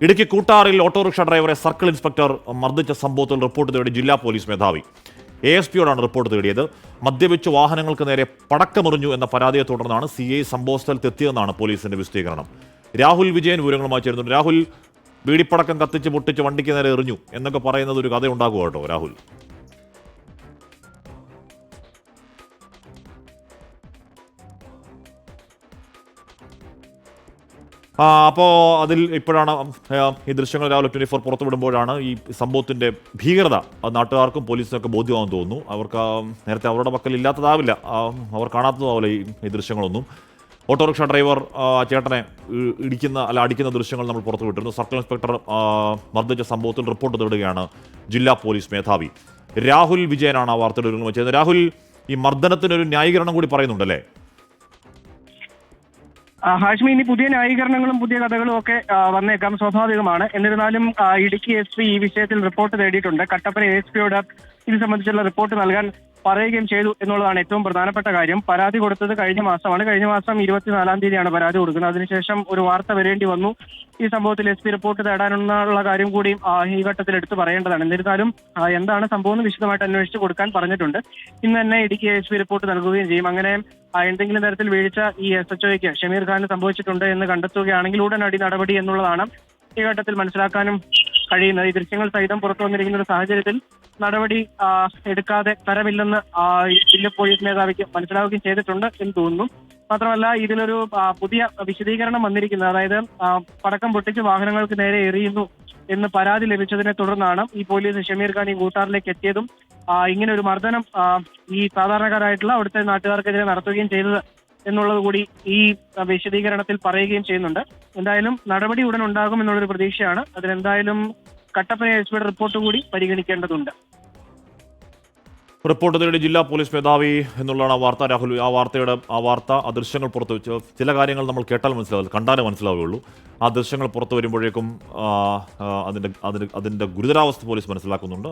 Idukki കൂട്ടാറിൽ autorickshaw ഡ്രൈവറെ circle inspector മർദ്ദിച്ച സംഭവത്തിൽ റിപ്പോർട്ട് തേടി ജില്ലാ പോലീസ് മേധാവി ASPയോടാണ് റിപ്പോർട്ട് തേടിയത്. മദ്യപിച്ച് വാഹനങ്ങൾക്ക് നേരെ പടക്കമെറിഞ്ഞു എന്ന പരാതിയെ തുടർന്നാണ് CI സംഭവസ്ഥലത്തെത്തിയതെന്നാണ് പോലീസിന്റെ വിശദീകരണം. രാഹുൽ വിജയൻ വിവരങ്ങളുമായി ചേരുന്നുണ്ട്. രാഹുൽ, ബീഡിപ്പടക്കം കത്തിച്ച് പൊട്ടിച്ച് വണ്ടിക്ക് നേരെ എറിഞ്ഞു എന്നൊക്കെ പറയുന്നത് ഒരു കഥ ഉണ്ടാകുമോ കേട്ടോ രാഹുൽ? അപ്പോൾ അതിൽ ഇപ്പോഴാണ് ഈ ദൃശ്യങ്ങൾ രാവിലെ 24 പുറത്തുവിടുമ്പോഴാണ് ഈ സംഭവത്തിൻ്റെ ഭീകരത നാട്ടുകാർക്കും പോലീസിനൊക്കെ ബോധ്യമാണെന്ന് തോന്നുന്നു. അവർക്ക് നേരത്തെ അവരുടെ പക്കൽ ഇല്ലാത്തതാവില്ല, അവർ കാണാത്തതാവില്ല ഈ ദൃശ്യങ്ങളൊന്നും. ഓട്ടോറിക്ഷ ഡ്രൈവർ ചേട്ടനെ അടിക്കുന്ന ദൃശ്യങ്ങൾ നമ്മൾ പുറത്തുവിട്ടിരുന്നു. സർക്കിൾ ഇൻസ്പെക്ടർ മർദ്ദിച്ച സംഭവത്തിൽ റിപ്പോർട്ട് തേടുകയാണ് ജില്ലാ പോലീസ് മേധാവി. രാഹുൽ വിജയനാണ് ആ വാർത്തയുടെ ഒരുങ്ങുമ്പോൾ ചെയ്യുന്നത്. രാഹുൽ, ഈ മർദ്ദനത്തിനൊരു ന്യായീകരണം കൂടി പറയുന്നുണ്ടല്ലേ? ഹാഷ്മി, ഇനി പുതിയ ന്യായീകരണങ്ങളും പുതിയ കഥകളും ഒക്കെ വന്നേക്കാം, സ്വാഭാവികമാണ്. എന്നിരുന്നാലും ഇടുക്കി SP ഈ വിഷയത്തിൽ റിപ്പോർട്ട് തേടിയിട്ടുണ്ട്. കട്ടപ്പന ASPയോട് ഇത് സംബന്ധിച്ചുള്ള റിപ്പോർട്ട് നൽകാൻ പറയുകയും ചെയ്തു എന്നുള്ളതാണ് ഏറ്റവും പ്രധാനപ്പെട്ട കാര്യം. പരാതി കൊടുത്തത് കഴിഞ്ഞ മാസമാണ്. കഴിഞ്ഞ മാസം 24-ാം തീയതിയാണ് പരാതി കൊടുക്കുന്നത്. അതിനുശേഷം ഒരു വാർത്ത വരേണ്ടി വന്നു. ഈ സംഭവത്തിൽ SP റിപ്പോർട്ട് തേടാനുള്ള കാര്യം കൂടി ഈ ഘട്ടത്തിൽ എടുത്തു പറയേണ്ടതാണ്. എന്നിരുന്നാലും എന്താണ് സംഭവം എന്ന് വിശദമായിട്ട് അന്വേഷിച്ച് കൊടുക്കാൻ പറഞ്ഞിട്ടുണ്ട്. ഇന്ന് തന്നെ ഇടുക്കി SP റിപ്പോർട്ട് നൽകുകയും ചെയ്യും. അങ്ങനെ എന്തെങ്കിലും തരത്തിൽ വീഴ്ച ഈ SHOയ്ക്ക് ഷമീർ ഖാന് സംഭവിച്ചിട്ടുണ്ട് എന്ന് കണ്ടെത്തുകയാണെങ്കിൽ ഉടനടി നടപടി എന്നുള്ളതാണ് ഈ ഘട്ടത്തിൽ മനസ്സിലാക്കാനും കഴിയുന്നത്. ഈ ദൃശ്യങ്ങൾ സഹിതം പുറത്തു വന്നിരിക്കുന്ന ഒരു സാഹചര്യത്തിൽ നടപടി എടുക്കാതെ തരമില്ലെന്ന് ജില്ലാ പോലീസ് മേധാവിക്ക് മനസ്സിലാവുകയും ചെയ്തിട്ടുണ്ട് എന്ന് തോന്നുന്നു. മാത്രമല്ല, ഇതിലൊരു പുതിയ വിശദീകരണം വന്നിരിക്കുന്നത്, അതായത് പടക്കം പൊട്ടിച്ച് വാഹനങ്ങൾക്ക് നേരെ എറിയുന്നു എന്ന് പരാതി ലഭിച്ചതിനെ തുടർന്നാണ് ഈ പോലീസ് ഷമീർ ഖാൻ ഈ കൂട്ടാറിലേക്ക് എത്തിയതും ഇങ്ങനെ ഒരു മർദ്ദനം ഈ സാധാരണക്കാരായിട്ടുള്ള അവിടുത്തെ നാട്ടുകാർക്കെതിരെ നടത്തുകയും ചെയ്തത് എന്നുള്ളത് കൂടി ഈ വിശദീകരണത്തിൽ പറയുകയും ചെയ്യുന്നുണ്ട്. എന്തായാലും നടപടി ഉടൻ ഉണ്ടാകും എന്നുള്ളൊരു പ്രതീക്ഷയാണ്. അതിനെന്തായാലും കട്ടപ്പന ASPയുടെ റിപ്പോർട്ട് കൂടി പരിഗണിക്കേണ്ടതുണ്ട്. റിപ്പോർട്ട് തേടി ജില്ലാ പോലീസ് മേധാവി എന്നുള്ളതാണ് ആ വാർത്ത. രാഹുൽ, ആ വാർത്ത ആ ദൃശ്യങ്ങൾ പുറത്തു വെച്ച് ചില കാര്യങ്ങൾ നമ്മൾ കേട്ടാൽ മനസ്സിലാവില്ല, കണ്ടാലേ മനസ്സിലാവുകയുള്ളൂ. ആ ദൃശ്യങ്ങൾ പുറത്തു വരുമ്പോഴേക്കും അതിൻ്റെ ഗുരുതരാവസ്ഥ പോലീസ് മനസ്സിലാക്കുന്നുണ്ട്.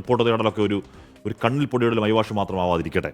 റിപ്പോർട്ട് തേടലൊക്കെ ഒരു കണ്ണിൽ പൊടിയുടെ മൈവാഷ് മാത്രമാവാതിരിക്കട്ടെ.